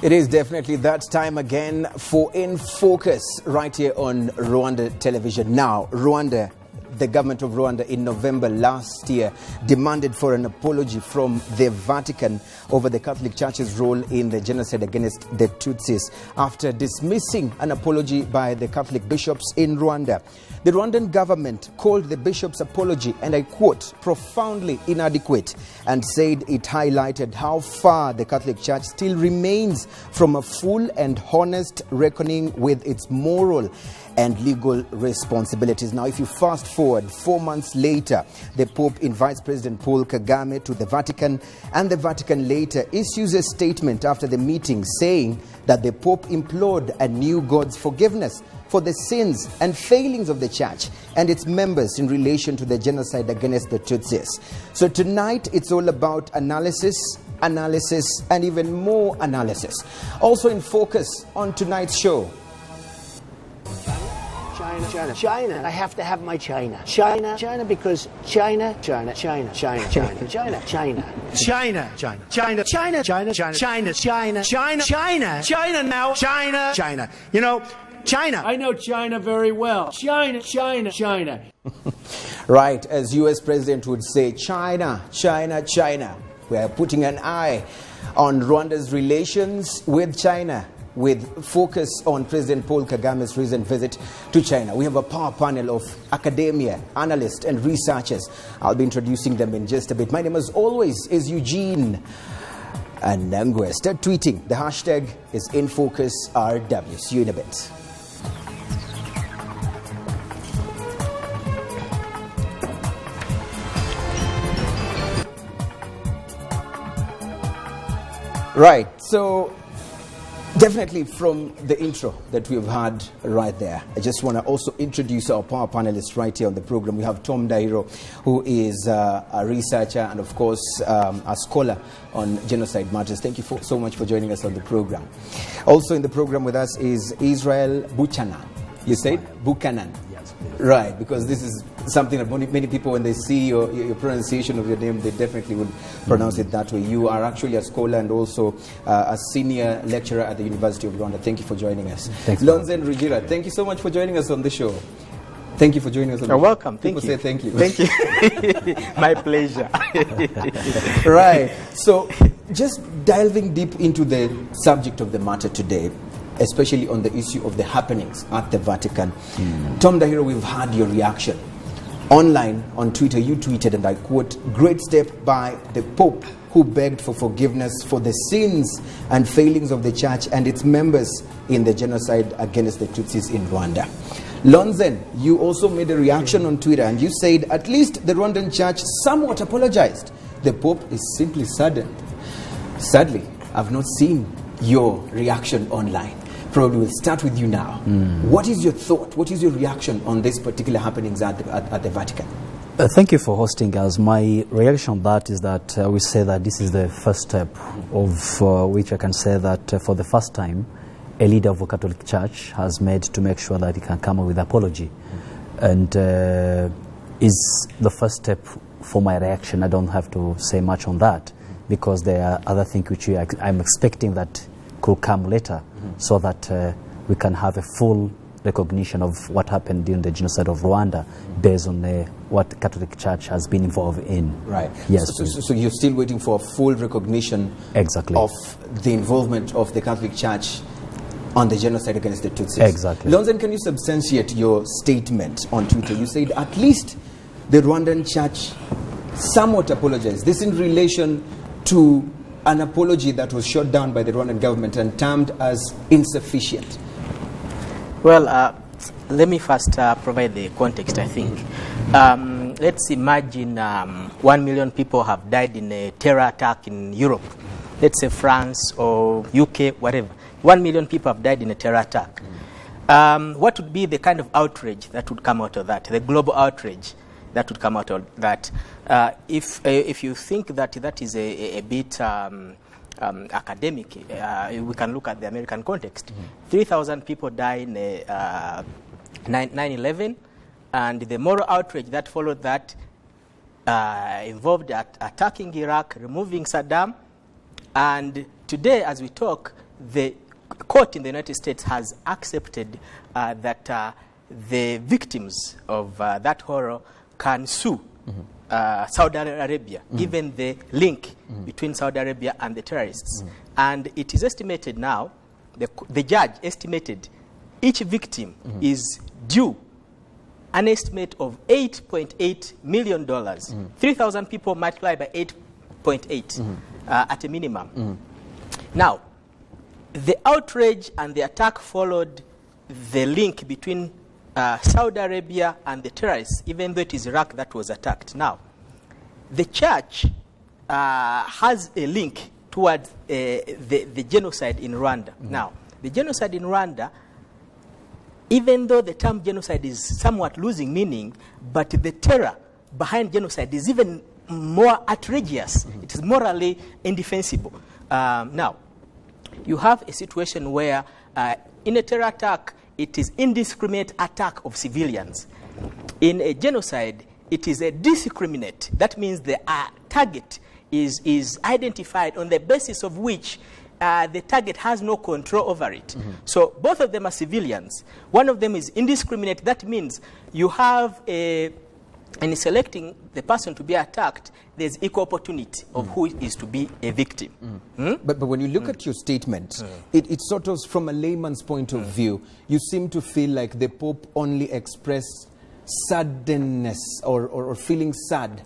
It is definitely that time again for In Focus right here on Rwanda television. Now, Rwanda, the government of Rwanda in November last year demanded for an apology from the Vatican over the Catholic Church's role in the genocide against the Tutsis after dismissing an apology by the Catholic bishops in Rwanda. The Rwandan government called the bishops' apology, and I quote, profoundly inadequate, and said it highlighted how far the Catholic Church still remains from a full and honest reckoning with its moral and legal responsibilities. Now, if you fast forward 4 months later, the Pope invites President Paul Kagame to the Vatican, and the Vatican later issues a statement after the meeting saying that the Pope implored anew God's forgiveness for the sins and failings of the Church and its members in relation to the genocide against the Tutsis. So tonight, it's all about analysis, and even more analysis. Also in focus on tonight's show, China. I have to have my China. China, because China. China now. You know, China. I know China very well. China. Right, as US President would say, China. We are putting an eye on Rwanda's relations with China, with focus on President Paul Kagame's recent visit to China. We have a power panel of academia, analysts, and researchers. I'll be introducing them in just a bit. My name, as always, is Eugene Anangwe. Start tweeting. The hashtag is InFocusRW. See you in a bit. Right, so definitely from the intro that we've had right there, I just want to also introduce our power panelists right here on the program. We have Tom Dairo, who is a researcher and, of course, a scholar on genocide matters. Thank you so much for joining us on the program. Also in the program with us is Israel Buchanan. You said Buchanan? Yes. Right, because this is something that many people, when they see your pronunciation of your name, they definitely would pronounce it that way. You are actually a scholar and also a senior lecturer at the University of Rwanda. Thank you for joining us. Thanks. Lonzen Rugira, thank you so much for joining us on the show. Thank you for joining us on the show. You're welcome. People say thank you. Thank you. My pleasure. Right. So, just delving deep into the subject of the matter today, especially on the issue of the happenings at the Vatican. Tom Dahiro, we've had your reaction. Online, on Twitter, you tweeted, and I quote, "Great step by the Pope, who begged for forgiveness for the sins and failings of the Church and its members in the genocide against the Tutsis in Rwanda." Lonzen, you also made a reaction on Twitter, and you said, "At least the Rwandan Church somewhat apologized. The Pope is simply saddened." Sadly, I've not seen your reaction online. Probably we'll start with you now. What is your thought? What is your reaction on this particular happenings at the Vatican? Thank you for hosting us. My reaction on that is that we say that this is the first step of which I can say that for the first time, a leader of a Catholic Church has made to make sure that he can come up with apology. And is the first step for my reaction. I don't have to say much on that because there are other things which I'm expecting that could come later, so that we can have a full recognition of what happened during the genocide of Rwanda based on what the Catholic Church has been involved in. Right. Yes. So you're still waiting for a full recognition exactly of the involvement of the Catholic Church on the genocide against the Tutsis. Exactly. Lonzen, can you substantiate your statement on Twitter? You said at least the Rwandan Church somewhat apologized. This in relation to an apology that was shot down by the Rwandan government and termed as insufficient. Well, let me first provide the context, I think. Let's imagine 1 million people have died in a terror attack in Europe. Let's say France or UK, whatever. 1 million people have died in a terror attack. What would be the kind of outrage that would come out of that, the global outrage that would come out of that? If you think that that is a bit academic, we can look at the American context. 3,000 people died in 9/11, and the moral outrage that followed that involved attacking Iraq, removing Saddam, and today, as we talk, the court in the United States has accepted that the victims of that horror can sue Saudi Arabia, given the link between Saudi Arabia and the terrorists. And it is estimated now, the judge estimated each victim is due an estimate of $8.8 million. 3,000 people multiplied by 8.8 at a minimum. Now, the outrage and the attack followed the link between Saudi Arabia and the terrorists, even though it is Iraq that was attacked. Now, the church has a link towards the genocide in Rwanda. Now, the genocide in Rwanda, even though the term genocide is somewhat losing meaning, but the terror behind genocide is even more outrageous. It is morally indefensible. Now, you have a situation where in a terror attack, it is indiscriminate attack of civilians. In a genocide, it is a discriminate. That means the target is identified on the basis of which the target has no control over it. So both of them are civilians. One of them is indiscriminate. That means you have in selecting the person to be attacked, there's equal opportunity of who is to be a victim. But when you look at your statement, it sort of, from a layman's point of view, you seem to feel like the Pope only expressed saddenness or feeling sad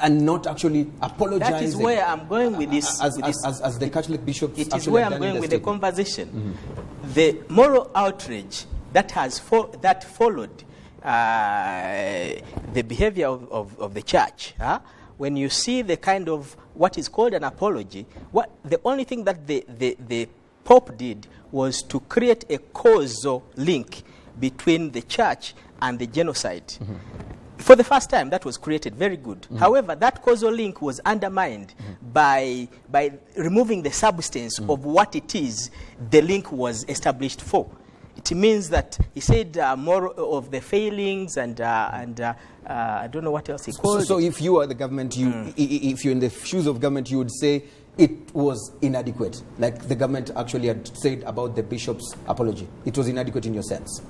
and not actually apologizing. That is where I'm going with this. As the Catholic bishops. It is where I'm going with the conversation. The moral outrage that followed the behavior of the church. When you see the kind of what is called an apology, the only thing that the Pope did was to create a causal link between the church and the genocide. For the first time, that was created. Very good. However, that causal link was undermined by removing the substance of what it is the link was established for. It means that he said more of the failings and I don't know what else he called So it. if you are the government, if you're in the shoes of government, you would say it was inadequate, like the government actually had said about the bishop's apology. It was inadequate in your sense.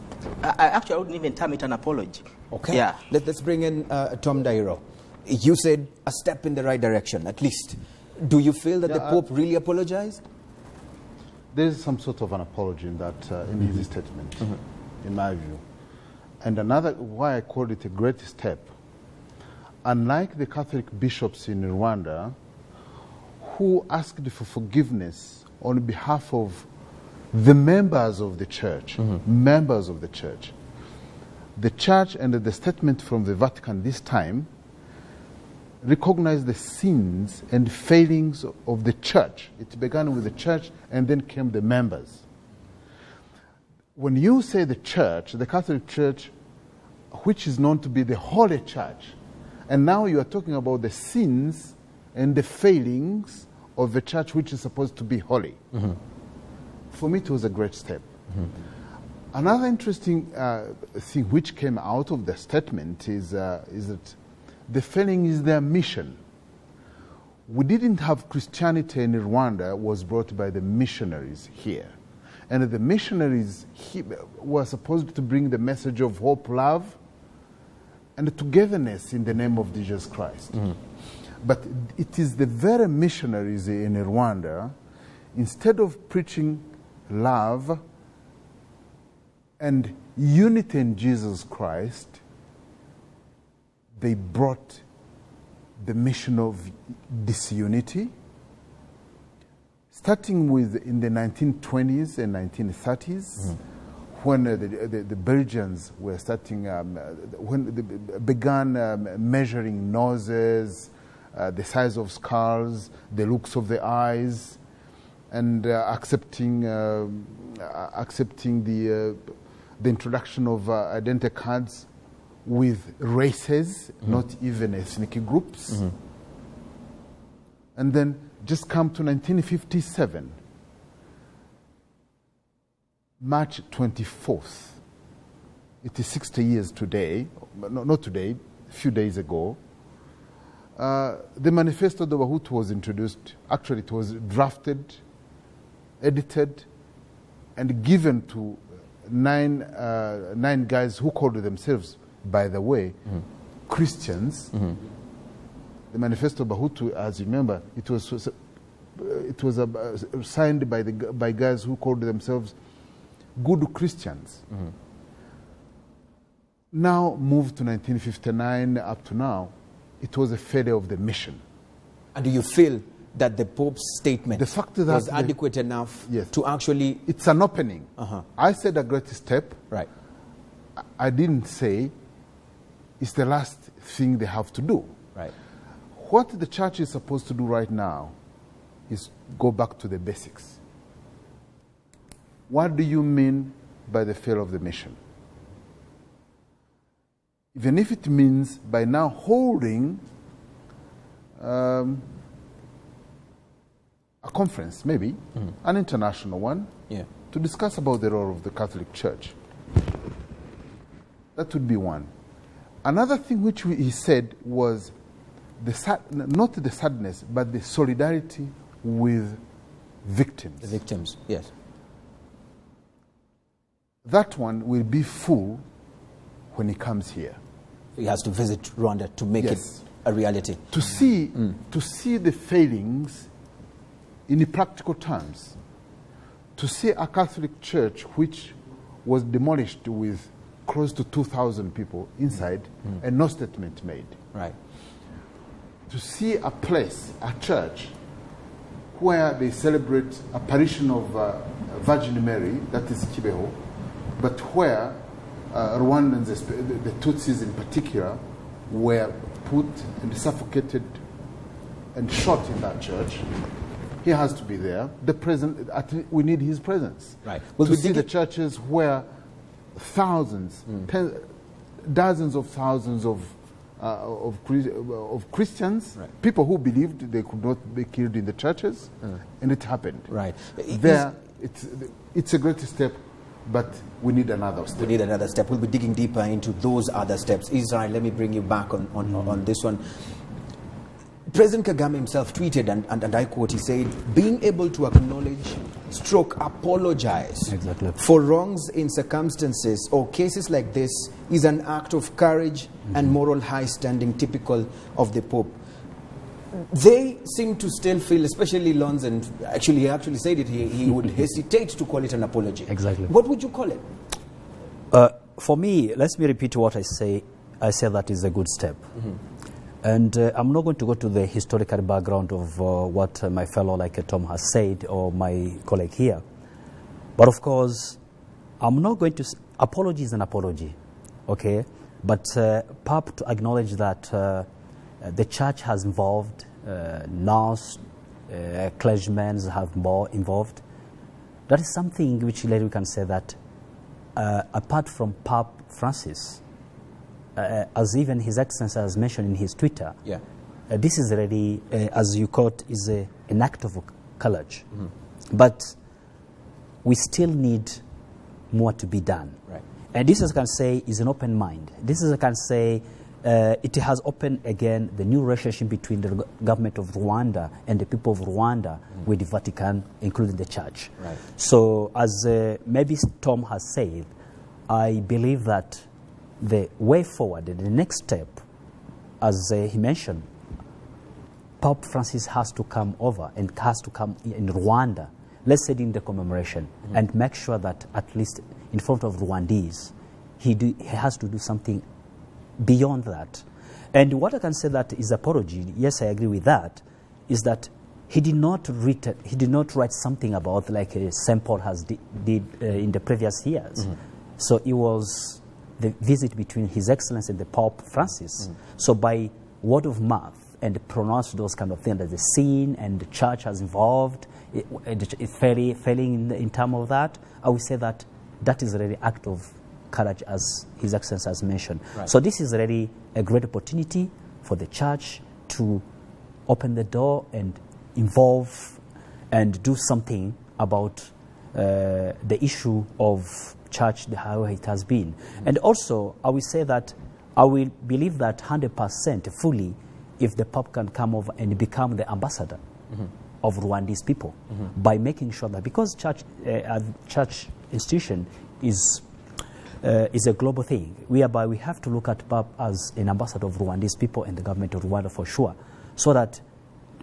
I wouldn't even term it an apology. Okay. Yeah. Let's bring in Tom Dairo. You said a step in the right direction, at least. Do you feel that the Pope really apologized? There is some sort of an apology in that in his statement, in my view. And another, why I called it a great step, unlike the Catholic bishops in Rwanda, who asked for forgiveness on behalf of the members of the church, the church and the statement from the Vatican this time recognized the sins and failings of the church. It began with the church and then came the members. When you say the church, the Catholic Church, which is known to be the Holy Church, and now you are talking about the sins and the failings of the church which is supposed to be holy. For me, it was a great step. Another interesting thing which came out of the statement is that the failing is their mission. We didn't have Christianity in Rwanda was brought by the missionaries here. And the missionaries were supposed to bring the message of hope, love, and togetherness in the name of Jesus Christ. But it is the very missionaries in Rwanda, instead of preaching love and unity in Jesus Christ, they brought the mission of disunity, starting with in the 1920s and 1930s, when the Belgians were starting, when they began measuring noses, the size of skulls, the looks of the eyes, and accepting the introduction of identity cards with races, not even ethnic groups. And then just come to 1957, March 24th. It is 60 years today, not today, a few days ago. The Manifesto de Wahutu was introduced. Actually, it was drafted edited, and given to nine guys who called themselves, by the way, Christians. The Manifesto Bahutu, as you remember, it was signed by guys who called themselves good Christians. Now, moved to 1959 up to now, it was a failure of the mission. And do you feel that the Pope's statement The fact that was adequate enough Yes. to actually... It's an opening. I said a great step. Right. I didn't say it's the last thing they have to do. Right. What the church is supposed to do right now is go back to the basics. What do you mean by the failure of the mission? Even if it means by now holding a conference, maybe, an international one, to discuss about the role of the Catholic Church. That would be one. Another thing which he said was not the sadness, but the solidarity with victims. The victims, yes. That one will be full when he comes here. He has to visit Rwanda to make it a reality. To see the failings in the practical terms, to see a Catholic church which was demolished with close to 2,000 people inside and no statement made. Right. To see a place, a church, where they celebrate apparition of Virgin Mary, that is Kibeho, but where Rwandans, the Tutsis in particular, were put and suffocated and shot in that church. He has to be there. We need his presence. Right. To see the churches where thousands, dozens of thousands of Christians, people who believed they could not be killed in the churches, and it happened. Right. It's a great step, but we need another step. We need another step. We'll be digging deeper into those other steps. Israel, let me bring you back on this one. President Kagame himself tweeted, and I quote, he said, being able to acknowledge, apologize for wrongs in circumstances or cases like this is an act of courage and moral high standing typical of the Pope. They seem to still feel, especially Lons, and he actually said it, he would hesitate to call it an apology. Exactly. What would you call it? For me, let me repeat what I say. I say that is a good step. And I'm not going to go to the historical background of what my fellow like Tom has said or my colleague here. But of course, I'm not going to... Apology is an apology, okay? But Pope to acknowledge that the church has involved, nuns, clergymen have more involved. That is something which later we can say that apart from Pope Francis, as even His Excellency has mentioned in his Twitter, this is already, as you quote, is an act of courage. But we still need more to be done. Right. And this, as I can say, is an open mind. This is, I can say, it has opened again the new relationship between the government of Rwanda and the people of Rwanda with the Vatican, including the church. Right. So, as maybe Tom has said, I believe that the way forward, the next step, as he mentioned, Pope Francis has to come over and has to come in Rwanda, let's say in the commemoration, and make sure that at least in front of Rwandese, he has to do something beyond that. And what I can say that is apology, yes, I agree with that, is that he did not write something about like St. Paul has did in the previous years. So it was the visit between His Excellency and the Pope Francis. So by word of mouth and pronounce those kind of things, that the scene and the church has involved, it's failing in terms of that, I would say that that is really act of courage, as His Excellency has mentioned. Right. So this is really a great opportunity for the church to open the door and involve and do something about the issue of church, how it has been. And also, I will say that I will believe that 100% fully if the Pope can come over and become the ambassador of Rwandese people by making sure that, because church institution is a global thing, whereby we have to look at PAP as an ambassador of Rwandese people and the government of Rwanda for sure, so that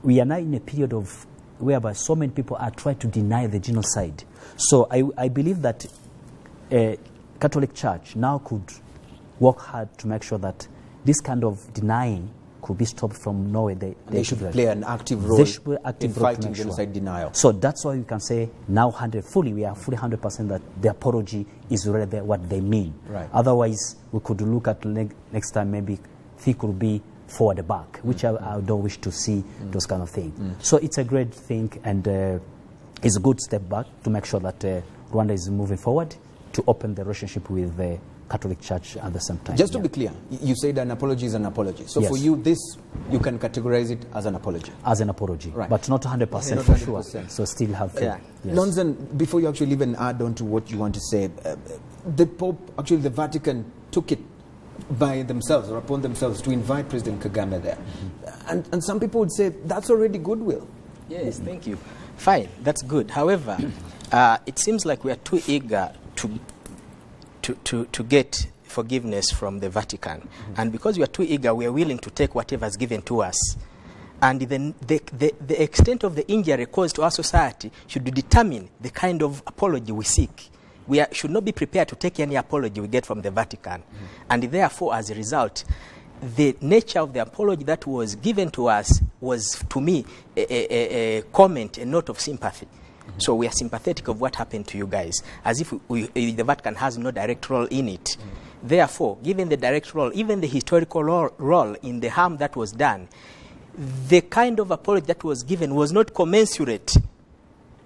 we are now in a period of whereby so many people are trying to deny the genocide. So I believe that Catholic Church now could work hard to make sure that this kind of denying could be stopped from nowhere. They should play an active role in fighting genocide denial. So that's why we can say now we are fully 100% that the apology is really what they mean. Right. Otherwise, we could look at next time maybe it could be forward back, which I don't wish to see those kind of things. So it's a great thing, and it's a good step back to make sure that Rwanda is moving forward to open the relationship with the Catholic Church at the same time. Just to be clear, you said an apology is an apology. So Yes. for you, you can categorize it as an apology. As an apology, Right. but not 100% Not for 100%. sure. So still have to. Yeah. Yes. Lonzen, before you actually even add on to what you want to say, the Pope, actually the Vatican, took it by themselves or upon themselves to invite President Kagame there. And some people would say that's already goodwill. Yes, thank you. Fine, that's good. However, it seems like we are too eager to get forgiveness from the Vatican. And because we are too eager, we are willing to take whatever is given to us. And then the extent of the injury caused to our society should determine the kind of apology we seek. We should not be prepared to take any apology we get from the Vatican. And therefore, as a result, the nature of the apology that was given to us was, to me, a comment, a note of sympathy. So we are sympathetic of what happened to you guys, as if the Vatican has no direct role in it. Therefore, given the direct role, even the historical role in the harm that was done, the kind of apology that was given was not commensurate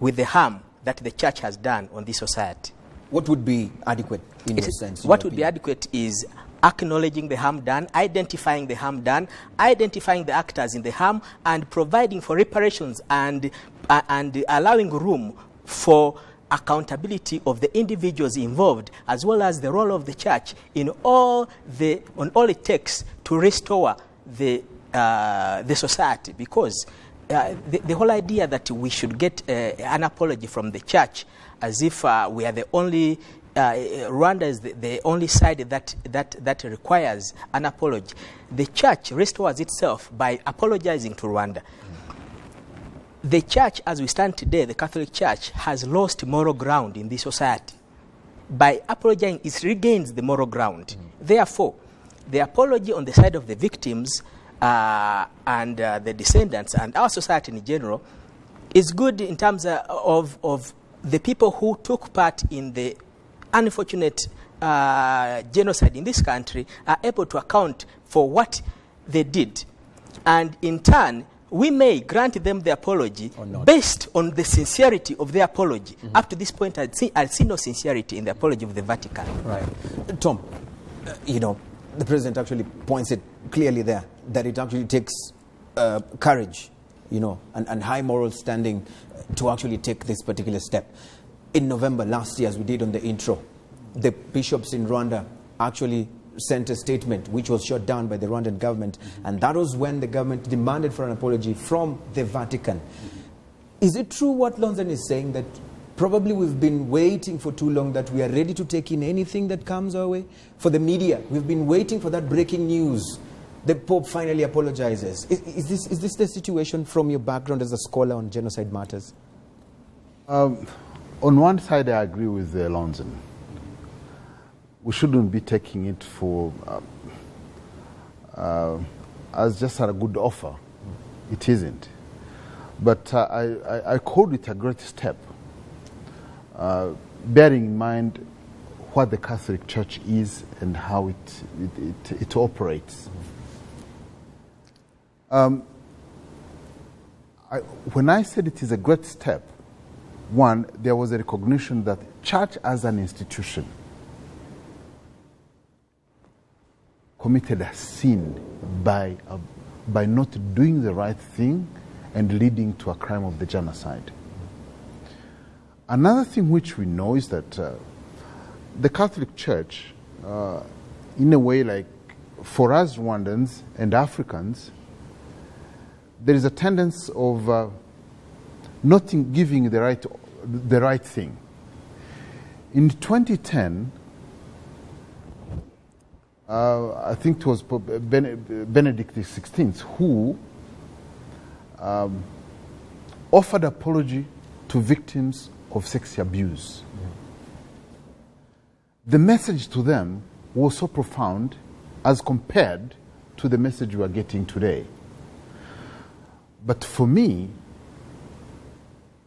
with the harm that the church has done on this society. What would be adequate in your sense? What would be adequate is acknowledging the harm done, identifying the harm done, identifying the actors in the harm, and providing for reparations and allowing room for accountability of the individuals involved, as well as the role of the church on all it takes to restore the society. Because the whole idea that we should get an apology from the church as if we are the only Rwanda is the only side that requires an apology. The church restores itself by apologizing to Rwanda. The church, as we stand today, the Catholic Church, has lost moral ground in this society. By apologizing, it regains the moral ground. Therefore, the apology on the side of the victims and the descendants and our society in general is good in terms of the people who took part in the unfortunate genocide in this country are able to account for what they did. And in turn, we may grant them the apology based on the sincerity of the apology. Up to this point, I'd see no sincerity in the apology of the Vatican. Right. Tom, the president actually points it clearly there, that it actually takes courage, and high moral standing to actually take this particular step. In November last year, as we did on the intro, the bishops in Rwanda actually sent a statement which was shot down by the Rwandan government, and that was when the government demanded for an apology from the Vatican. Is it true what Lonzen is saying, that probably we've been waiting for too long, that we are ready to take in anything that comes our way? For the media, we've been waiting for that breaking news. The Pope finally apologizes. Is this the situation from your background as a scholar on genocide matters? On one side, I agree with Lonzen. We shouldn't be taking it for as just a good offer. It isn't. But I call it a great step, bearing in mind what the Catholic Church is and how it operates. When I said it is a great step, one, there was a recognition that church as an institution committed a sin by not doing the right thing and leading to a crime of the genocide. Another thing which we know is that the Catholic Church, in a way, like for us Rwandans and Africans, there is a tendency of not in giving the right thing. In 2010, I think it was Benedict XVI who offered apology to victims of sex abuse. The message to them was so profound as compared to the message we are getting today. But for me,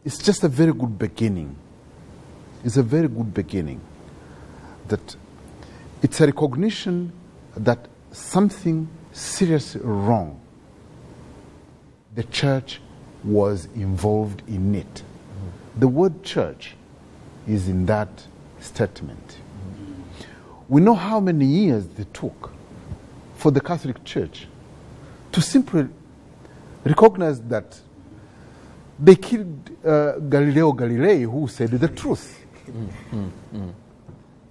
it's just a very good beginning. It's a very good beginning. That it's a recognition that something seriously wrong, the church was involved in it. The word church is in that statement. We know how many years they took for the Catholic Church to simply recognize that they killed Galileo Galilei, who said the truth.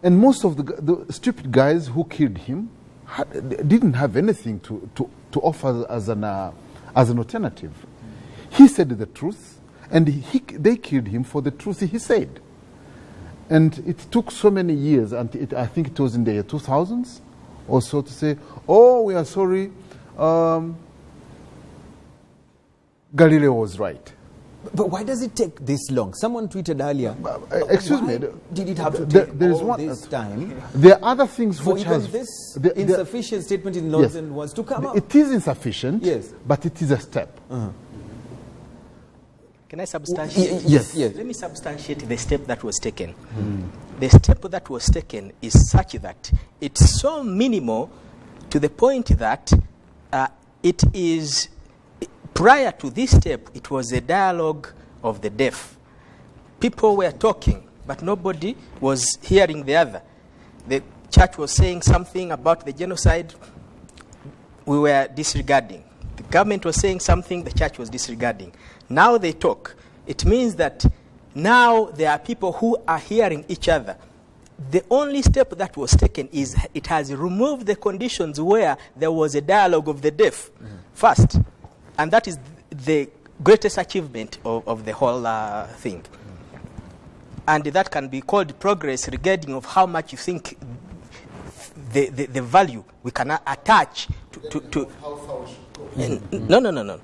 And most of the stupid guys who killed him didn't have anything to offer as an alternative. He said the truth, and they killed him for the truth he said. And it took so many years, and I think it was in the year 2000s or so, to say, oh, we are sorry, Galileo was right. But why does it take this long? Someone tweeted earlier. Excuse me. Did it have to take this time? There are other things for which even this insufficient statement in London yes, was to come up. It is insufficient, yes, but it is a step. Can I substantiate? Yes. Let me substantiate the step that was taken. The step that was taken is such that it's so minimal to the point that it is, prior to this step, it was a dialogue of the deaf. People were talking, but nobody was hearing the other. The church was saying something about the genocide, we were disregarding. The government was saying something, the church was disregarding. Now they talk. It means that now there are people who are hearing each other. The only step that was taken is it has removed the conditions where there was a dialogue of the deaf first. And that is the greatest achievement of the whole thing. And that can be called progress regarding of how much you think the value we can attach to How far we should No. go.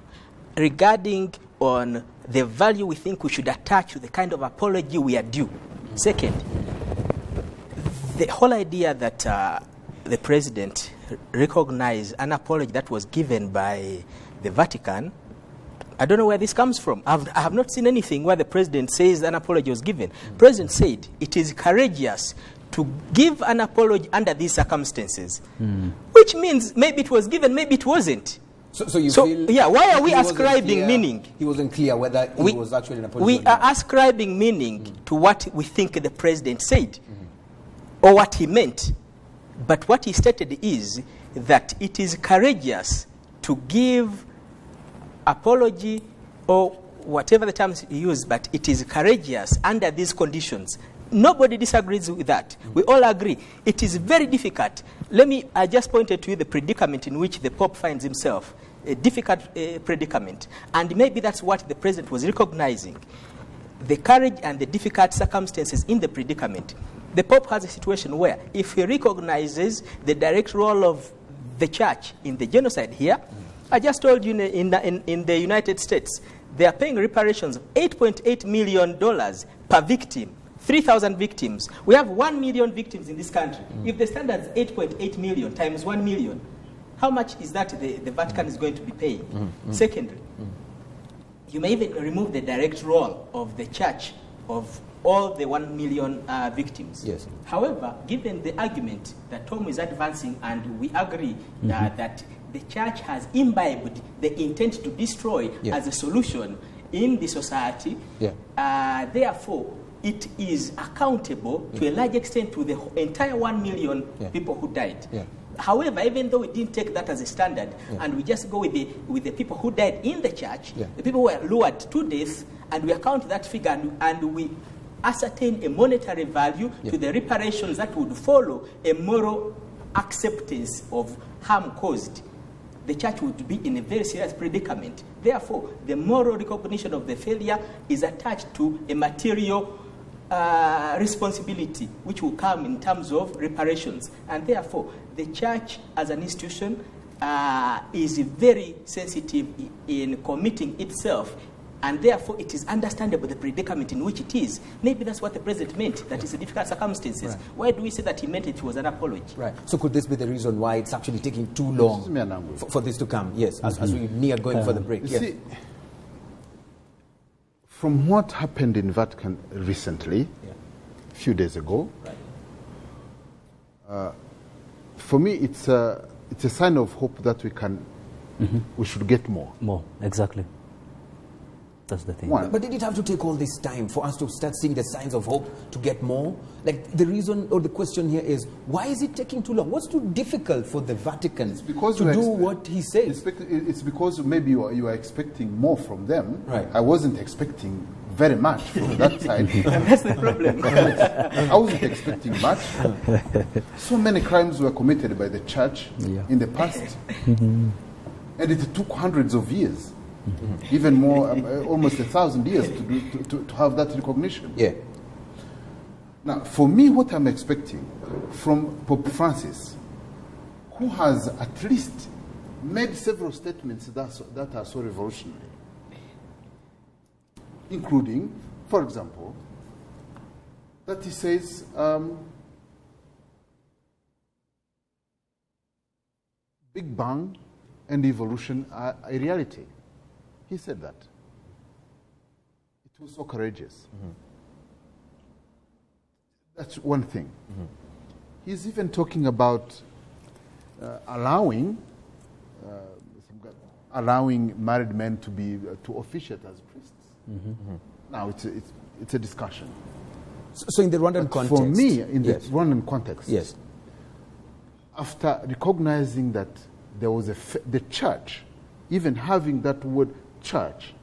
Regarding on the value we think we should attach to the kind of apology we are due. Second, the whole idea that the president recognized an apology that was given by the Vatican, I don't know where this comes from. I have not seen anything where the president says an apology was given. President said it is courageous to give an apology under these circumstances, which means maybe it was given, maybe it wasn't. So you feel... Yeah, why are we ascribing meaning? He wasn't clear whether it was actually an apology. We are ascribing meaning to what we think the president said or what he meant. But what he stated is that it is courageous to give apology or whatever the terms he used, but it is courageous under these conditions. Nobody disagrees with that. We all agree. It is very difficult. I just pointed to you the predicament in which the Pope finds himself, a difficult predicament. And maybe that's what the president was recognizing, the courage and the difficult circumstances in the predicament. The Pope has a situation where if he recognizes the direct role of the church in the genocide here, I just told you in the United States, they are paying reparations of $8.8 million per victim. 3,000 victims. We have 1 million victims in this country. If the standard is 8.8 million times 1 million, how much is that the Vatican is going to be paying? Secondly, you may even remove the direct role of the church of all the 1 million victims. Yes. However, given the argument that Tom is advancing, and we agree that the church has imbibed the intent to destroy as a solution in the society, therefore, it is accountable to a large extent to the entire 1 million people who died. However, even though we didn't take that as a standard, and we just go with the people who died in the church, the people who were lured to death, and we account that figure, and we ascertain a monetary value to the reparations that would follow a moral acceptance of harm caused. the church would be in a very serious predicament. Therefore, the moral recognition of the failure is attached to a material responsibility, which will come in terms of reparations. And therefore, the church as an institution is very sensitive in committing itself, and therefore it is understandable the predicament in which it is. Maybe that's what the president meant, that it's a difficult circumstances. Right. Why do we say that he meant it was an apology? Right. So could this be the reason why it's actually taking too long for this to come? Yes, as we near going for the break. You yes. see, from what happened in Vatican recently, a few days ago, for me it's a sign of hope that we should get more. More, exactly. That's the thing. But did it have to take all this time for us to start seeing the signs of hope to get more? Like the reason or the question here is, why is it taking too long? What's too difficult for the Vatican to do what he says? It's because maybe you are expecting more from them. Right. I wasn't expecting very much from that side. And that's the problem. I wasn't expecting much. So many crimes were committed by the church in the past. And it took hundreds of years. Even more, almost 1,000 years to have that recognition. Yeah. Now, for me, what I'm expecting from Pope Francis, who has at least made several statements that are so revolutionary, including, for example, that he says Big Bang and evolution are a reality. He said that. It was so courageous. That's one thing. He's even talking about allowing married men to officiate as priests. Now it's a discussion. So in the Rwandan context, for me, in the Rwandan context, yes, after recognizing that there was the church, even having that word church.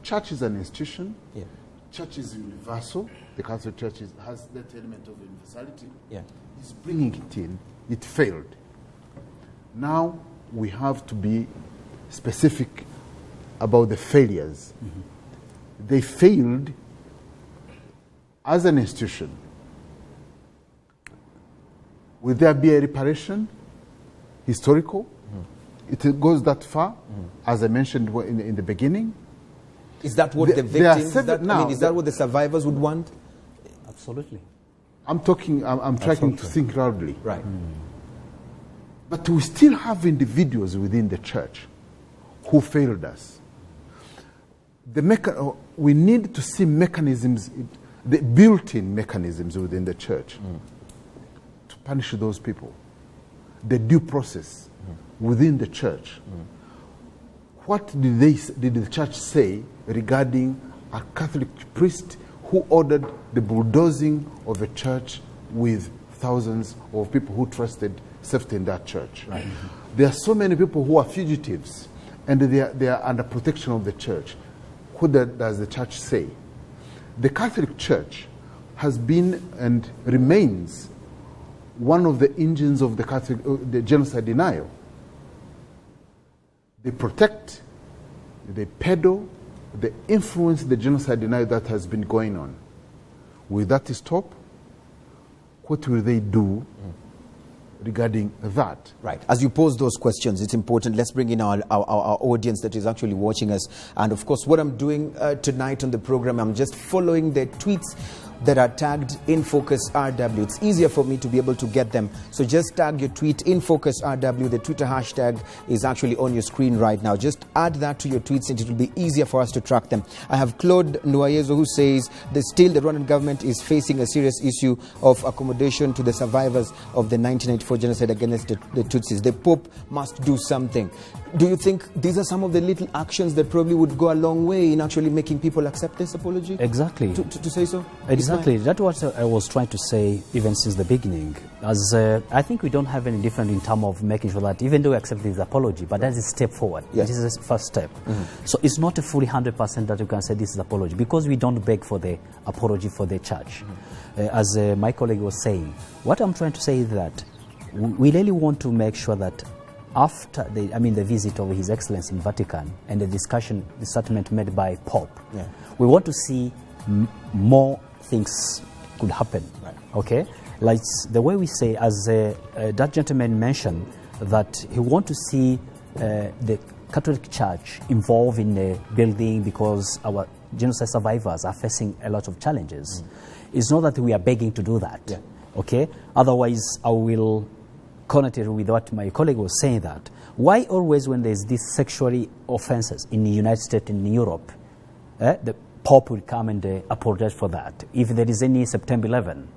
Church is an institution. Yeah. Church is universal. The Catholic Church has that element of universality. Yeah. He's bringing it in. It failed. Now we have to be specific about the failures. They failed as an institution. Will there be a reparation? Historical? It goes that far, as I mentioned in the beginning. Is that what the victims, is that what the survivors would want? Absolutely. I'm trying to think loudly. Right. But we still have individuals within the church who failed us. We need to see mechanisms, the built-in mechanisms within the church to punish those people. The due process within the church. What did the church say regarding a Catholic priest who ordered the bulldozing of a church with thousands of people who trusted safety in that church? Right. There are so many people who are fugitives and they are under protection of the church. What does the church say? The Catholic Church has been and remains one of the engines of the genocide denial. They protect, they peddle, they influence the genocide denial that has been going on. Will that stop? What will they do regarding that? Right. As you pose those questions, it's important. Let's bring in our audience that is actually watching us. And of course, what I'm doing tonight on the program, I'm just following the tweets that are tagged in Focus RW. It's easier for me to be able to get them. So just tag your tweet in Focus RW. The Twitter hashtag is actually on your screen right now. Just add that to your tweets and it will be easier for us to track them. I have Claude Nwayezo who says that still the Rwandan government is facing a serious issue of accommodation to the survivors of the 1994 genocide against the Tutsis. The Pope must do something. Do you think these are some of the little actions that probably would go a long way in actually making people accept this apology? Exactly. To say so? Exactly. That's what I was trying to say even since the beginning. As I think we don't have any different in terms of making sure that even though we accept this apology, but that's a step forward. Yes. This is the first step. So it's not a fully 100% that you can say this is apology, because we don't beg for the apology for the church. As my colleague was saying, what I'm trying to say is that we really want to make sure that after the visit of His Excellency in Vatican and the statement made by Pope, we want to see more things could happen. Right. Okay, like the way we say, as that gentleman mentioned, that he want to see the Catholic Church involved in the building because our genocide survivors are facing a lot of challenges. It's not that we are begging to do that. Yeah. Okay. Otherwise, I will connect it with what my colleague was saying, that why always when there's these sexual offenses in the United States and in Europe, the Pope will come and apologize for that. If there is any September 11,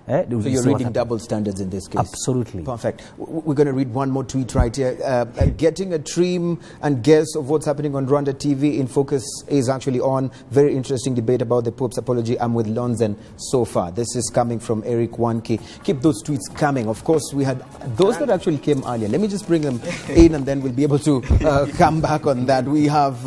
so you're reading double standards in this case? Absolutely. Perfect. We're going to read one more tweet right here. Getting a trim and guess of what's happening on Rwanda TV in Focus is actually on. Very interesting debate about the Pope's apology. I'm with Lonzen so far. This is coming from Eric Wanke. Keep those tweets coming. Of course, we had those that actually came earlier. Let me just bring them in and then we'll be able to come back on that. We have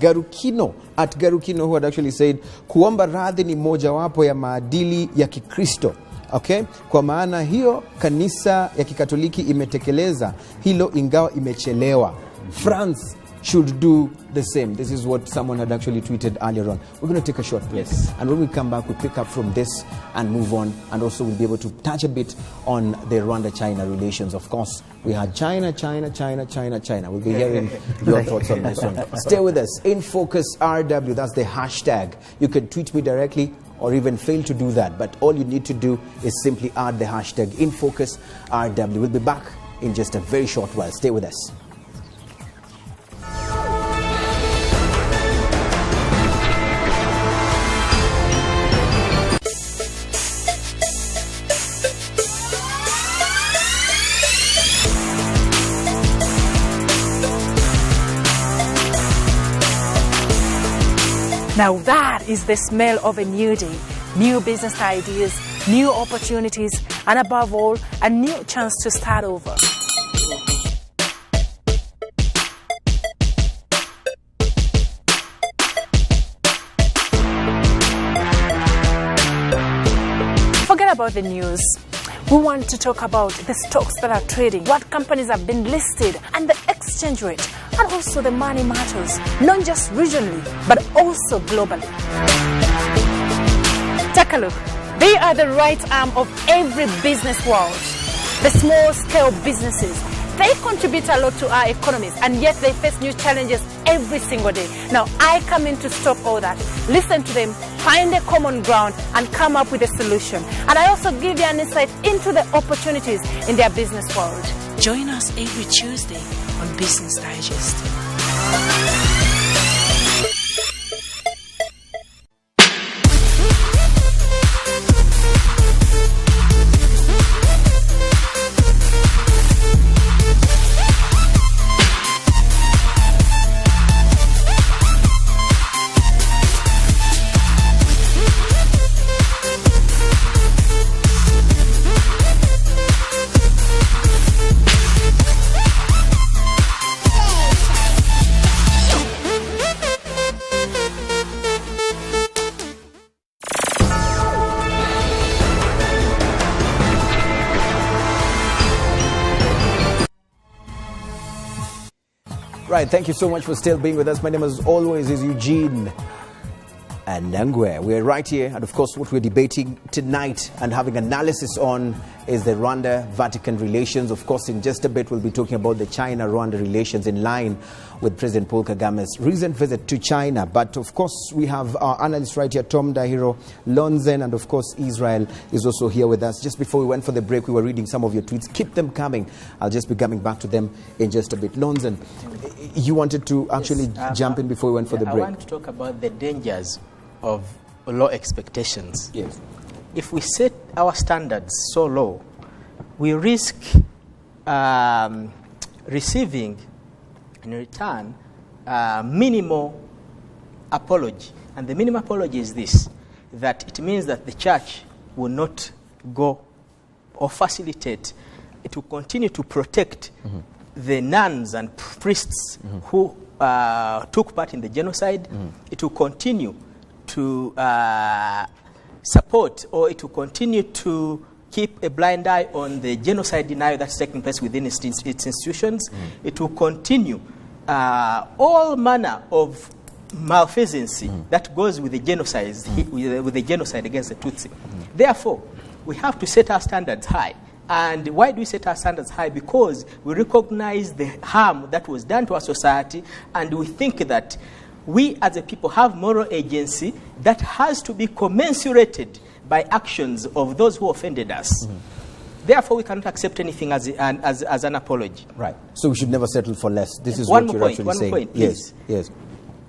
Garukino at Garukino who had actually said, kuomba radhi ni mojawapo ya maadili ya Kikristo. Okay? Kwa maana hiyo kanisa ya Kikatoliki imetekeleza hilo ingawa imechelewa. France should do the same. This is what someone had actually tweeted earlier on. We're going to take a short break. Yes. And when we come back, we'll pick up from this and move on. And also we'll be able to touch a bit on the Rwanda-China relations. Of course, we had China. We'll be hearing your thoughts on this one. Stay with us. In Focus RW, that's the hashtag. You can tweet me directly or even fail to do that. But all you need to do is simply add the hashtag InFocusRW. We'll be back in just a very short while. Stay with us. Now that is the smell of a new day, new business ideas, new opportunities, and above all, a new chance to start over. Forget about the news. We want to talk about the stocks that are trading, what companies have been listed, and the exchange rate, and also the money matters, not just regionally, but also globally. Take a look. They are the right arm of every business world. The small-scale businesses, they contribute a lot to our economies, and yet they face new challenges every single day. Now, I come in to stop all that. Listen to them, find a common ground, and come up with a solution. And I also give you an insight into the opportunities in their business world. Join us every Tuesday on Business Digest. Right, thank you so much for still being with us. My name, as always, is Eugene Anangwe. We're right here, and of course, what we're debating tonight and having analysis on is the Rwanda-Vatican relations. Of course, in just a bit, we'll be talking about the China-Rwanda relations in line with President Paul Kagame's recent visit to China. But of course, we have our analyst right here, Tom Dahiro, Lonzen, and of course, Israel is also here with us. Just before we went for the break, we were reading some of your tweets. Keep them coming. I'll just be coming back to them in just a bit. Lonzen, you wanted to actually jump in before we went for the break. I want to talk about the dangers of low expectations. Yes. If we set our standards so low, we risk receiving in return minimal apology. And the minimal apology is this, that it means that the church will not go or facilitate, it will continue to protect the nuns and priests who took part in the genocide. It will continue to support, or it will continue to keep a blind eye on the genocide denial that's taking place within its institutions. It will continue all manner of malfeasance that goes with the genocide, with the genocide against the Tutsi. Therefore, we have to set our standards high. And why do we set our standards high? Because we recognize the harm that was done to our society, and we think that we as a people have moral agency that has to be commensurated by actions of those who offended us. Therefore, we cannot accept anything as an apology. Right. So we should never settle for less. This is One what more you're point, actually one more saying. point, Yes. please. Yes.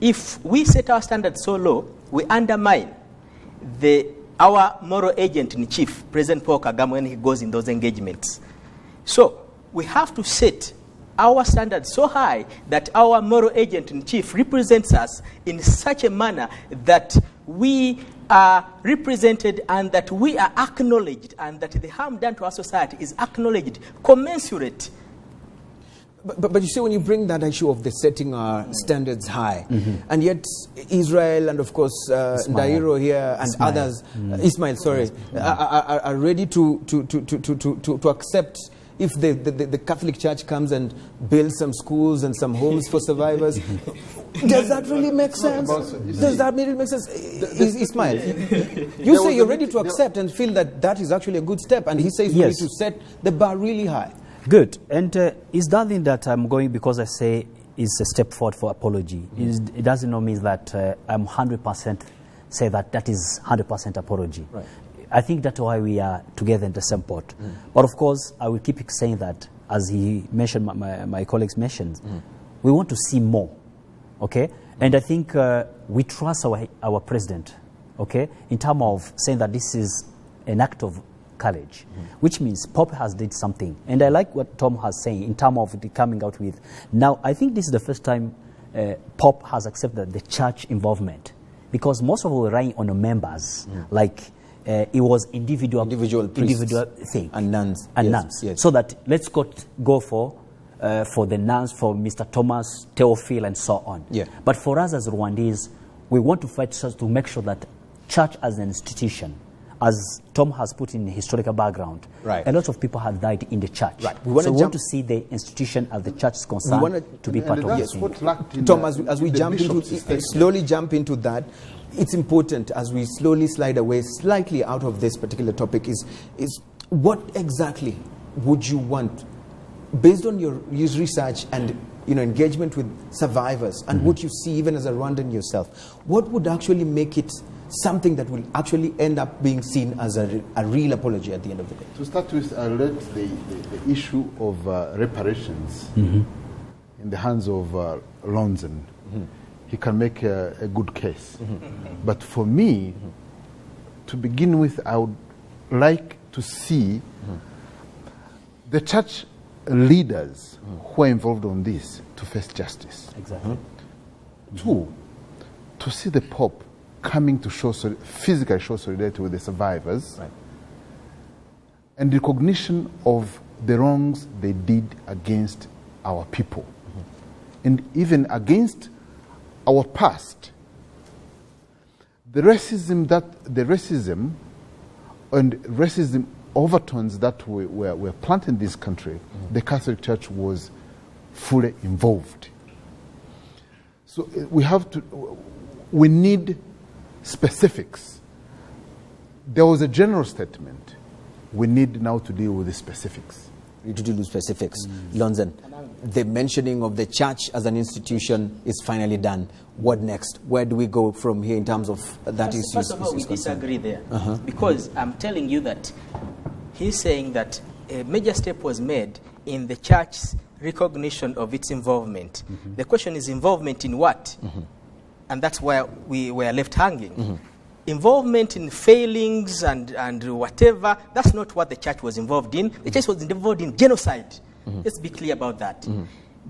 If we set our standards so low, we undermine our moral agent in chief, President Paul Kagame, when he goes in those engagements. So we have to set our standards so high that our moral agent in chief represents us in such a manner that we are represented and that we are acknowledged, and that the harm done to our society is acknowledged, commensurate. But you see, when you bring that issue of the setting our standards high, and yet Israel and, of course, Ndairo here and others, Ismail, sorry, are ready to accept if the Catholic Church comes and builds some schools and some homes for survivors. Does that really make sense? Does that really make sense? Ismail, you say you're ready to accept and feel that that is actually a good step, and he says we need to set the bar really high. Good. And is that thing that I'm going because I say is a step forward for apology? It doesn't mean that I'm 100% say that is 100% apology. Right. I think that's why we are together in the same pot. But of course, I will keep saying that, as he mentioned, my colleagues mentioned, we want to see more. Okay? And I think we trust our president, okay, in terms of saying that this is an act of courage, which means Pope has did something. And I like what Tom has saying in terms of the coming out with. Now, I think this is the first time Pope has accepted the church involvement, because most of us were relying on the members, like it was individual thing. And nuns. And Yes, nuns. yes. So that let's go for the nuns, for Mr. Thomas, Theophile, and so on. Yeah. But for us as Rwandese, we want to fight to make sure that church as an institution, as Tom has put in historical background, right, a lot of people have died in the church. Right. We want to see the institution as the church is concerned to be part of that's it. what lacked in Tom, the, as we in the jump into bishop's statement. slowly jump into that, it's important as we slowly slide away slightly out of this particular topic is what exactly would you want, based on your research and engagement with survivors and what you see even as a Rwandan yourself, what would actually make it something that will actually end up being seen as a real apology at the end of the day? To start with, I'll let the issue of reparations in the hands of Lonzen. He can make a good case. But for me, to begin with, I would like to see the church leaders who are involved on this to face justice. Exactly. 2, to see the Pope coming to physically show solidarity with the survivors, Right. and recognition of the wrongs they did against our people, and even against our past. The racism and racism overtones that were planted in this country, the Catholic Church was fully involved. So we need specifics. There was a general statement. We need now to deal with the specifics. To deal with specifics. Lonzen, the mentioning of the church as an institution is finally done. What next? Where do we go from here in terms of that issue? First of all, we disagree there. Because I'm telling you that he's saying that a major step was made in the church's recognition of its involvement. The question is involvement in what? And that's where we were left hanging. Involvement in failings and whatever, that's not what the church was involved in. The church was involved in genocide. Let's be clear about that.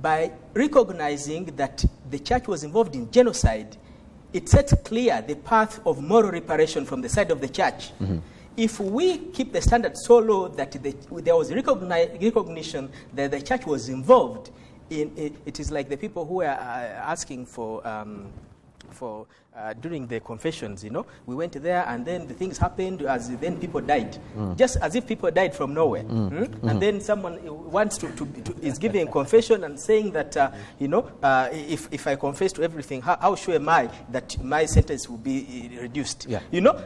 By recognizing that the church was involved in genocide, it sets clear the path of moral reparation from the side of the church. If we keep the standard so low that there was recognition that the church was involved in it is like the people who are asking for for during the confessions, we went there and then the things happened as then people died, just as if people died from nowhere. And then someone wants is giving a confession and saying that if I confess to everything, how sure am I that my sentence will be reduced? Yeah.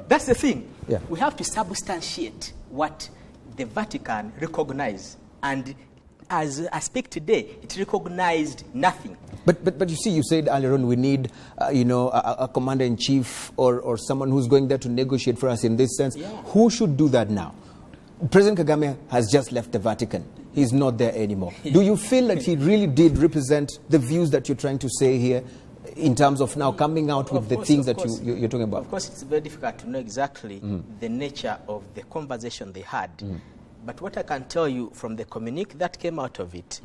That's the thing. Yeah. We have to substantiate what the Vatican recognized, and as I speak today, it recognized nothing. But you see, you said earlier on we need, a commander-in-chief or someone who's going there to negotiate for us in this sense. Yeah. Who should do that now? President Kagame has just left the Vatican. He's not there anymore. Do you feel that he really did represent the views that you're trying to say here in terms of now coming out with the things that you're talking about? Of course, it's very difficult to know exactly the nature of the conversation they had. But what I can tell you from the communique that came out of it,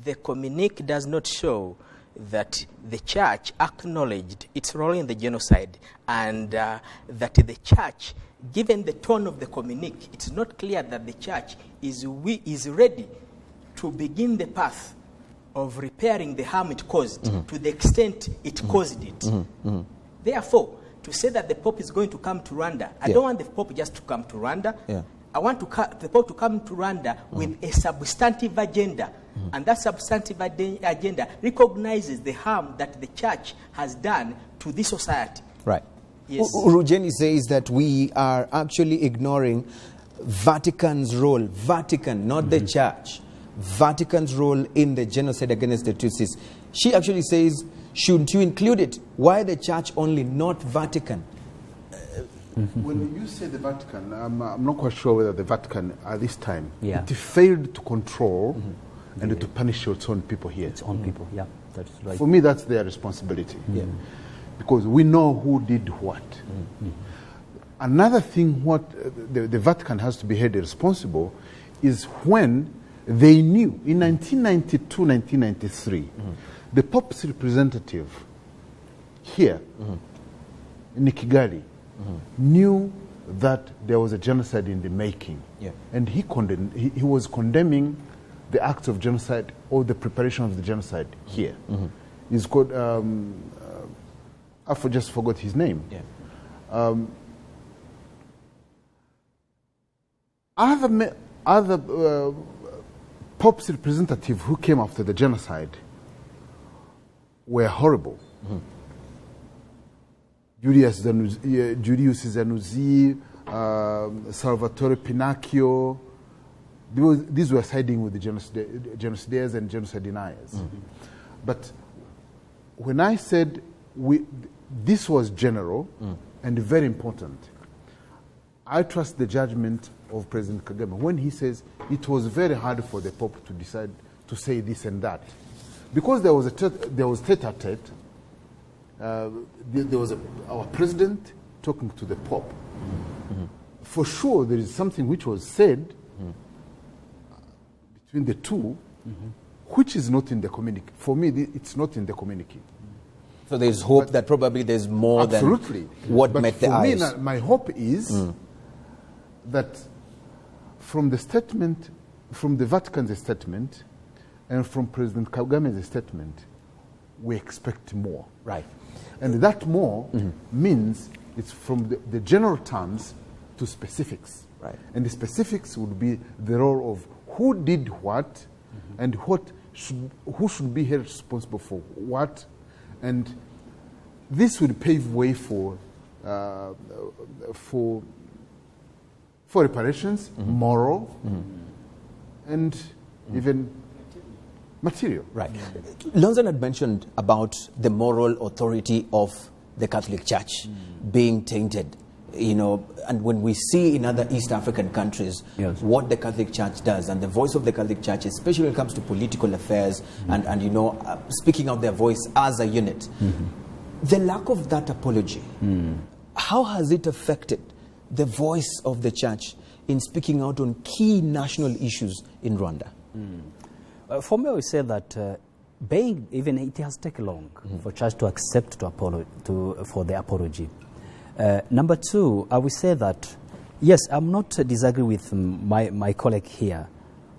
the communique does not show that the church acknowledged its role in the genocide, and that the church, given the tone of the communique, it's not clear that the church is ready to begin the path of repairing the harm it caused to the extent it caused it. Therefore, to say that the Pope is going to come to Rwanda, I don't want the Pope just to come to Rwanda. Yeah. I want the Pope to come to Rwanda with a substantive agenda. And that substantive agenda recognizes the harm that the church has done to this society. Right. Yes. Rugeni says that we are actually ignoring Vatican's role. Vatican, not the church. Vatican's role in the genocide against the Tutsis. She actually says, shouldn't you include it? Why the church only, not Vatican? When you say the Vatican, I'm not quite sure whether the Vatican at this time, Yeah. it failed to control and to punish its own people here. Its own people, yeah, that's right. For me, that's their responsibility. Yeah. Because we know who did what. Another thing what the Vatican has to be held responsible is when they knew in 1992, 1993, the Pope's representative here in Kigali knew that there was a genocide in the making. Yeah. And he was condemning the acts of genocide or the preparation of the genocide here. He's called, I just forgot his name. Yeah. Other Pope's representative who came after the genocide were horrible. Julius Zanuzzi, Salvatore Pinacchio, these were siding with the genocidaires and genocide deniers. But when I said this was general and very important, I trust the judgment of President Kagame when he says it was very hard for the Pope to decide to say this and that. Because there was tete-a-tete, there was our president talking to the Pope. For sure, there is something which was said between the two, which is not in the communique. For me, it's not in the communique. So there's hope that probably there's more absolutely. than what but met the for eyes. me, my hope is that from the statement, from the Vatican's statement, and from President Kagame's statement, we expect more. Right. And that more means it's from the general terms to specifics. Right. And the specifics would be the role of who did what and who should be held responsible for what. And this would pave way for reparations, moral, and even material. Right. Lonzan had mentioned about the moral authority of the Catholic Church being tainted, and when we see in other East African countries what the Catholic Church does and the voice of the Catholic Church, especially when it comes to political affairs and speaking out their voice as a unit, the lack of that apology, how has it affected the voice of the Church in speaking out on key national issues in Rwanda? For me, I would say that it has taken long for Church to accept for the apology. Number two, I would say that, yes, I'm not disagreeing with my colleague here.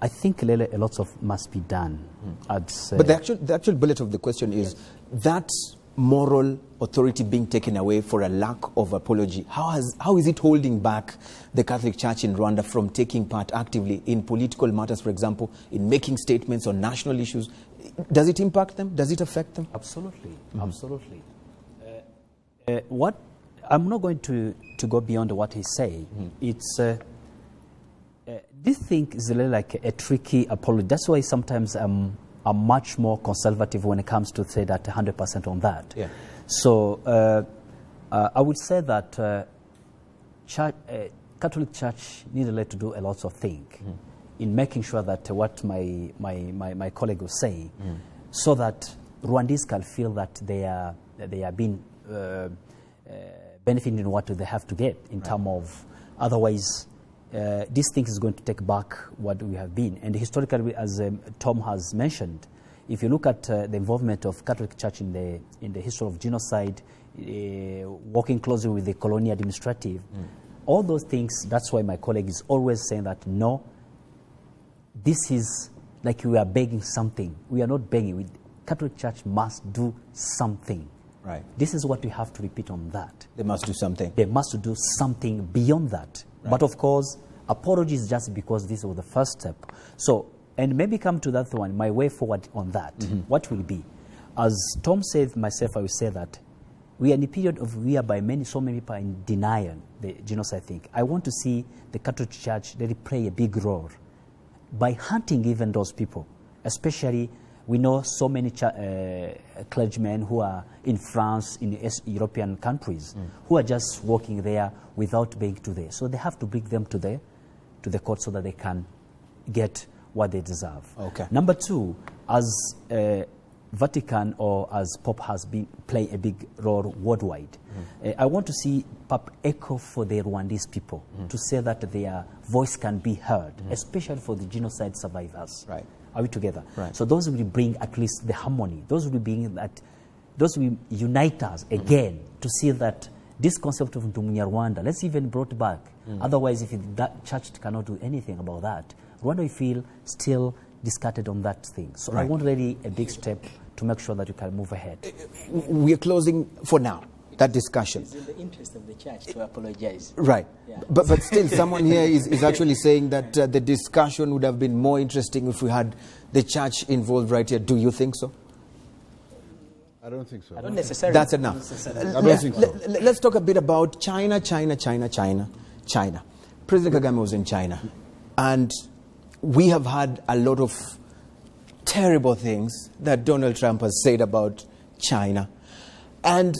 I think a lot of must be done. But the actual bullet of the question is, that moral authority being taken away for a lack of apology, how is it holding back the Catholic Church in Rwanda from taking part actively in political matters, for example, in making statements on national issues? Does it impact them? Does it affect them? Absolutely, absolutely. What I'm not going to go beyond what he's saying. It's this thing is really like a tricky apology. That's why sometimes I'm much more conservative when it comes to say that 100% on that. Yeah. So I would say that Catholic Church needed to do a lot of things in making sure that what my colleague was saying, so that Rwandese can feel that they are being benefiting what they have to get in terms of, otherwise this thing is going to take back what we have been. And historically, as Tom has mentioned, if you look at the involvement of Catholic Church in the history of genocide, working closely with the colonial administrative, all those things, that's why my colleague is always saying that no, this is like we are begging something. We are not begging. Catholic Church must do something. Right. This is what we have to repeat on that. They must do something. They must do something beyond that. Right. But of course, apology is just because this was the first step. So, and maybe come to that one, my way forward on that. What will be? As Tom said, myself, I will say that we are in a period of whereby so many people are in denial the genocide thing. I want to see the Catholic Church really play a big role by hunting even those people. Especially, we know so many clergymen who are in France, in European countries, who are just working there without being to there. So they have to bring them to the court so that they can get what they deserve. Okay. Number two, as Vatican or as Pope has been playing a big role worldwide, I want to see Pope echo for the Rwandese people to say that their voice can be heard, especially for the genocide survivors. Right. Are we together? Right. So those will bring at least the harmony. Those will unite us again to see that this concept of Rwanda, let's even brought back. Otherwise, if that church cannot do anything about that, Rwanda will feel still discarded on that thing. So I want really a big step to make sure that you can move ahead. We are closing for now that discussion. It's in the interest of the church to apologize. Right. Yeah. But still, someone here is actually saying that the discussion would have been more interesting if we had the church involved right here. Do you think so? I don't think so. I don't necessarily. That's enough. I don't think so. Let's talk a bit about China. President Kagame was in China. And we have had a lot of terrible things that Donald Trump has said about China. And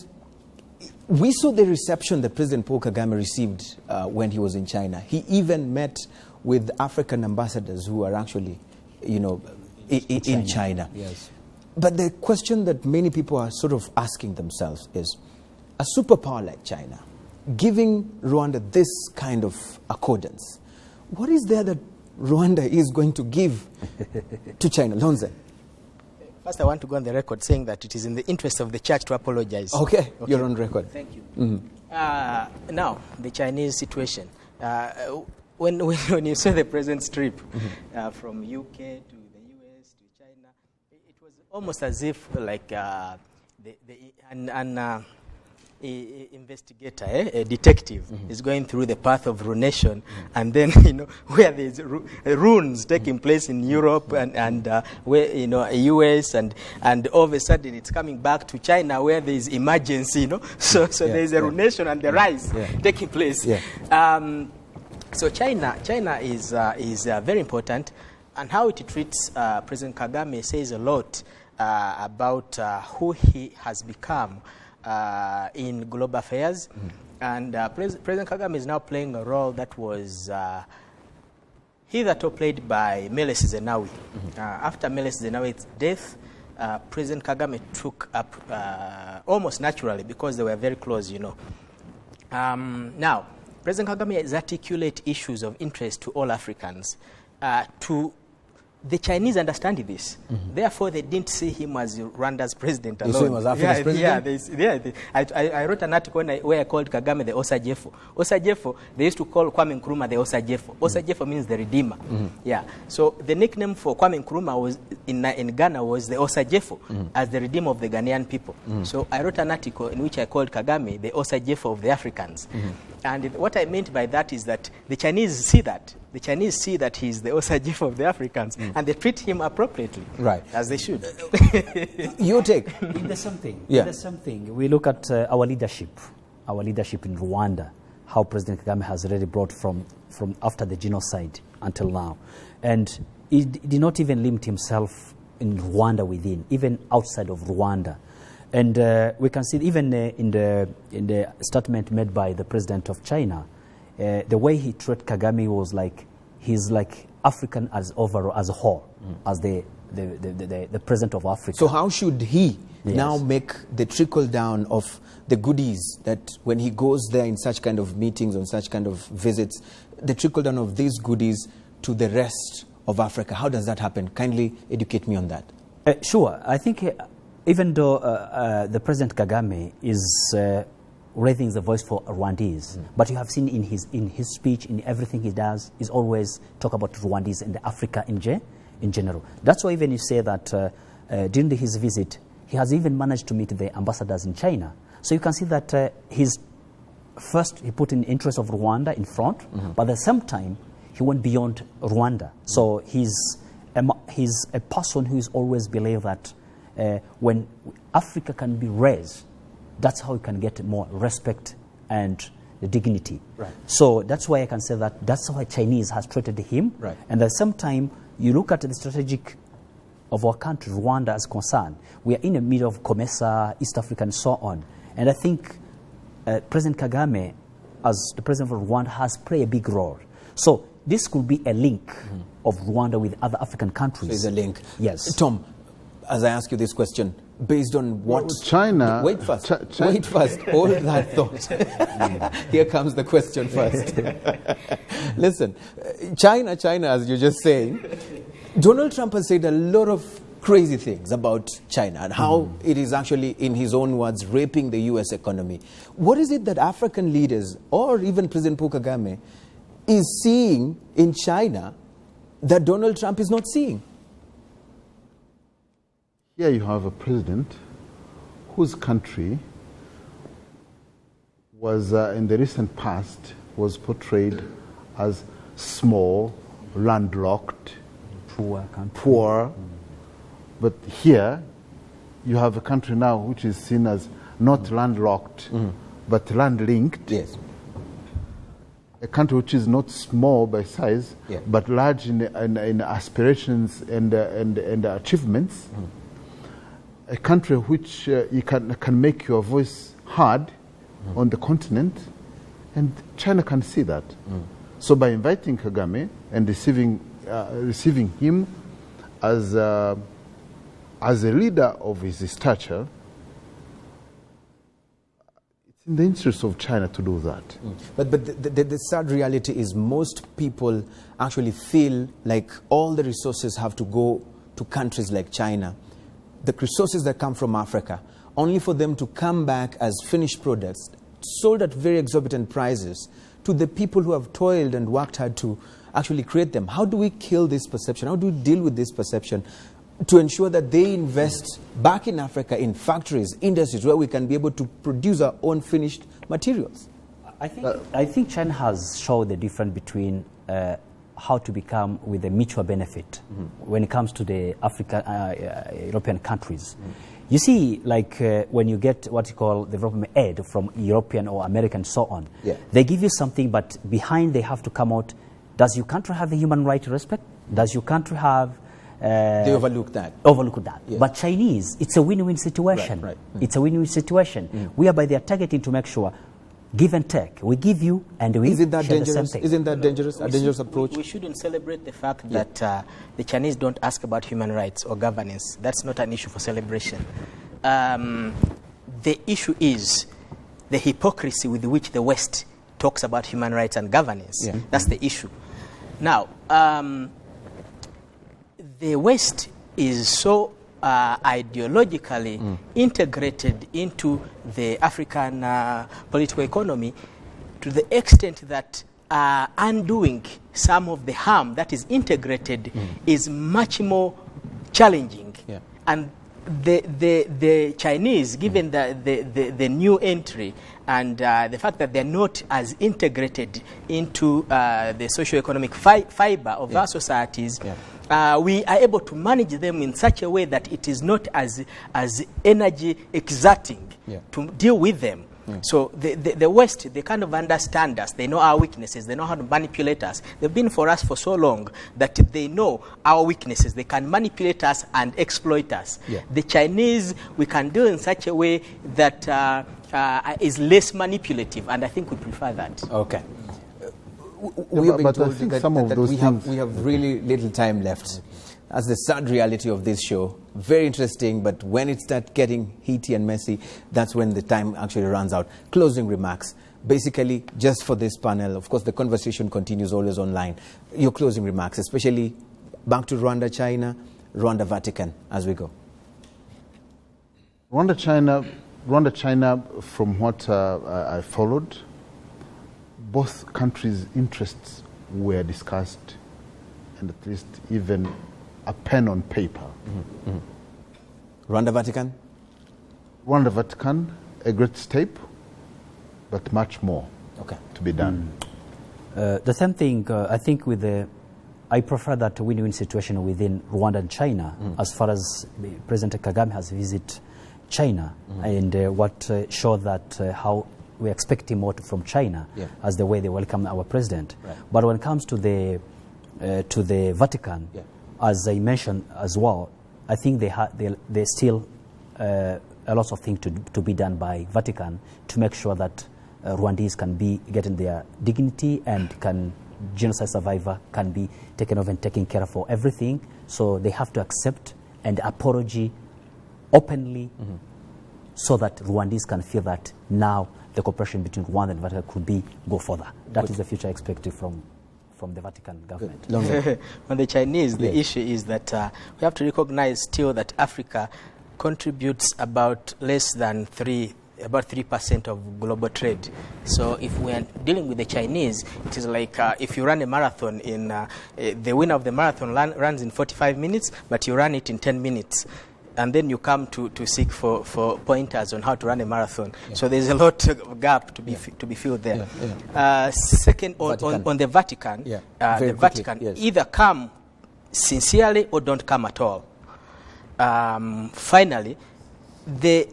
we saw the reception that President Paul Kagame received when he was in China. He even met with African ambassadors who are actually, in China. Yes. But the question that many people are sort of asking themselves is, a superpower like China, giving Rwanda this kind of accordance, what is there that Rwanda is going to give to China? Lonze? First, I want to go on the record saying that it is in the interest of the church to apologize. Okay. You're on record. Thank you. Now, the Chinese situation. When you saw the president's trip from UK to the US to China, it was almost as if like an investigator, a detective, is going through the path of ruination, and then where there's runes taking place in Europe and where US and all of a sudden it's coming back to China where there is emergency, so there's a ruination and the rise taking place. So China is very important, and how it treats President Kagame says a lot about who he has become in global affairs. And President Kagame is now playing a role that was hitherto played by Meles Zenawi. After Meles Zenawi's death, President Kagame took up almost naturally, because they were very close, Now, President Kagame has articulated issues of interest to all Africans to the Chinese understand this. Therefore, they didn't see him as Rwanda's president alone. They saw him as Africa's president? I wrote an article where I called Kagame the Osajefo. Osajefo, they used to call Kwame Nkrumah the Osajefo. Osajefo means the redeemer. Yeah. So the nickname for Kwame Nkrumah was in Ghana was the Osajefo, as the redeemer of the Ghanaian people. So I wrote an article in which I called Kagame the Osajefo of the Africans. And what I meant by that is that the Chinese see that. The Chinese see that he's the Osajefo of the Africans, and they treat him appropriately, right, as they should. You take in the same thing. Yeah. In the same thing. We look at our leadership in Rwanda, how President Kagame has already brought from after the genocide until now, and he did not even limit himself in Rwanda within, even outside of Rwanda. And we can see even in the statement made by the president of China, the way he treated Kagame was like he's like African as overall as a whole, as the president of Africa. So how should he now make the trickle down of the goodies that when he goes there in such kind of meetings, on such kind of visits, the trickle down of these goodies to the rest of Africa? How does that happen? Kindly educate me on that. Sure. I think even though the President Kagame is raising the voice for Rwandese, but you have seen in his speech, in everything he does, is always talk about Rwandese and Africa in general. That's why even you say that during his visit, he has even managed to meet the ambassadors in China. So you can see that first he put in the interest of Rwanda in front, but at the same time he went beyond Rwanda. So he's a person who is always believe that when Africa can be raised, that's how you can get more respect and the dignity. Right. So that's why I can say that that's why Chinese has treated him. Right. And at the same time, you look at the strategic of our country, Rwanda is concerned. We are in the middle of COMESA, East Africa, and so on. And I think President Kagame, as the president of Rwanda, has played a big role. So this could be a link of Rwanda with other African countries. So it's a link. Yes. Tom, as I ask you this question, based on what... China... Wait first. Wait first. Hold that thought. Here comes the question first. Listen, China, as you're just saying, Donald Trump has said a lot of crazy things about China and how it is actually, in his own words, raping the U.S. economy. What is it that African leaders, or even President Paul Kagame, is seeing in China that Donald Trump is not seeing? Here you have a president whose country was, in the recent past, was portrayed as small, landlocked, poor. But here you have a country now which is seen as not landlocked, but land-linked. Yes. A country which is not small by size, but large in aspirations and achievements. A country which you can make your voice heard on the continent, and China can see that. So by inviting Kagame and receiving him as a leader of his stature, it's in the interest of China to do that. But the sad reality is most people actually feel like all the resources have to go to countries like China. The resources that come from Africa, only for them to come back as finished products, sold at very exorbitant prices, to the people who have toiled and worked hard to actually create them. How do we kill this perception? How do we deal with this perception to ensure that they invest back in Africa in factories, industries, where we can be able to produce our own finished materials? I think China has shown the difference between how to become with a mutual benefit when it comes to the European countries. You see, like when you get what you call development aid from European or American so on, they give you something, but behind they have to come out, does your country have a human right respect? Does your country have... they overlook that. Yes. But Chinese, it's a win-win situation. Right. It's a win-win situation. Whereby they are targeting to make sure give and take. We give you and we Isn't that share dangerous? the same thing. Isn't that dangerous? A dangerous approach? We shouldn't celebrate the fact that the Chinese don't ask about human rights or governance. That's not an issue for celebration. The issue is the hypocrisy with which the West talks about human rights and governance. That's the issue. Now, the West is so ideologically integrated into the African political economy to the extent that undoing some of the harm that is integrated is much more challenging. Yeah. And the Chinese, given the new entry and the fact that they're not as integrated into the socio-economic fiber of our societies, we are able to manage them in such a way that it is not as energy exerting to deal with them. So the West, they kind of understand us. They know our weaknesses. They know how to manipulate us. They've been for us for so long that they know our weaknesses. They can manipulate us and exploit us. The Chinese, we can do in such a way that is less manipulative, and I think we prefer that. Okay. We have been but I told think that, some of that those we have really little time left. That's the sad reality of this show. Very interesting, but when it starts getting heaty and messy, that's when the time actually runs out. Closing remarks. Basically, just for this panel, of course, the conversation continues always online. Your closing remarks, especially back to Rwanda-China, Rwanda-Vatican, as we go. Rwanda-China, from what I followed, both countries' interests were discussed, and at least even a pen on paper. Rwanda-Vatican? Rwanda-Vatican, a great step, but much more to be done. The same thing, I think, I prefer that win-win situation within Rwanda and China, as far as President Kagame has visited China, and what showed that how we expect more from China as the way they welcome our president. Right. But when it comes to the Vatican, as I mentioned as well, I think they still a lot of things to be done by Vatican to make sure that Rwandese can be getting their dignity and genocide survivor can be taken over and taken care of for everything. So they have to accept and apology openly so that Rwandese can feel that now the cooperation between Rwanda and Vatican could go further. That is the future expected from the Vatican government. On the Chinese, the issue is that we have to recognize still that Africa contributes about less than 3% of global trade. So if we are dealing with the Chinese, it is like if you run a marathon the winner of the marathon runs in 45 minutes, but you run it in 10 minutes. And then you come to seek for pointers on how to run a marathon. So there's a lot of gap to be filled there. Second, on the Vatican, the Vatican either come sincerely or don't come at all. Finally, the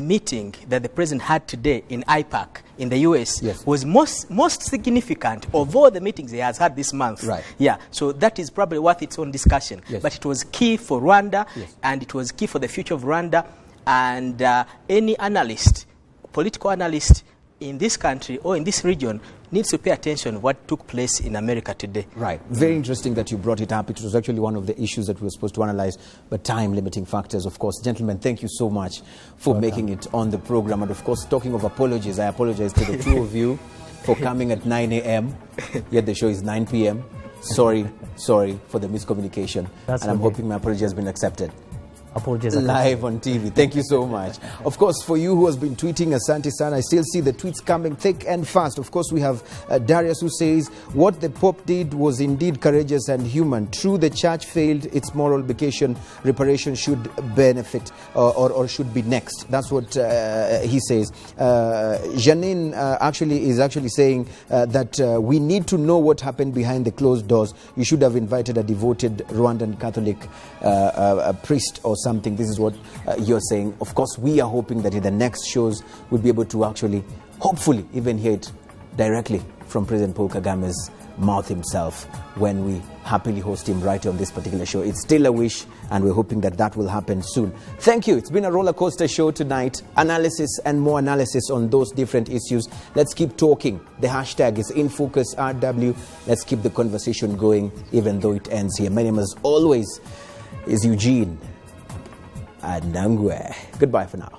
meeting that the president had today in IPAC in the US was most significant of all the meetings he has had this month. Right. Yeah. So that is probably worth its own discussion. But it was key for Rwanda, and it was key for the future of Rwanda. And any analyst, political analyst in this country or in this region needs to pay attention to what took place in America today. Right. Very interesting that you brought it up. It was actually one of the issues that we were supposed to analyze, but time-limiting factors, of course. Gentlemen, thank you so much for making it on the program. And, of course, talking of apologies, I apologize to the two of you for coming at 9 a.m., yet the show is 9 p.m. Sorry for the miscommunication. And I'm hoping my apology has been accepted. Apologies. Live on TV. Thank you so much. Of course, for you who has been tweeting Asante Sana, I still see the tweets coming thick and fast. Of course, we have Darius who says, what the Pope did was indeed courageous and human. True, the church failed its moral vocation. Reparation should benefit or should be next. That's what he says. Janine is actually saying that we need to know what happened behind the closed doors. You should have invited a devoted Rwandan Catholic priest or something. This is what you're saying. Of course, we are hoping that in the next shows we'll be able to actually, hopefully, even hear it directly from President Paul Kagame's mouth himself when we happily host him right on this particular show. It's still a wish, and we're hoping that that will happen soon. Thank you. It's been a roller coaster show tonight. Analysis and more analysis on those different issues. Let's keep talking. The hashtag is InFocusRW. Let's keep the conversation going, even though it ends here. My name, as always, is Eugene Anangwe. Goodbye for now.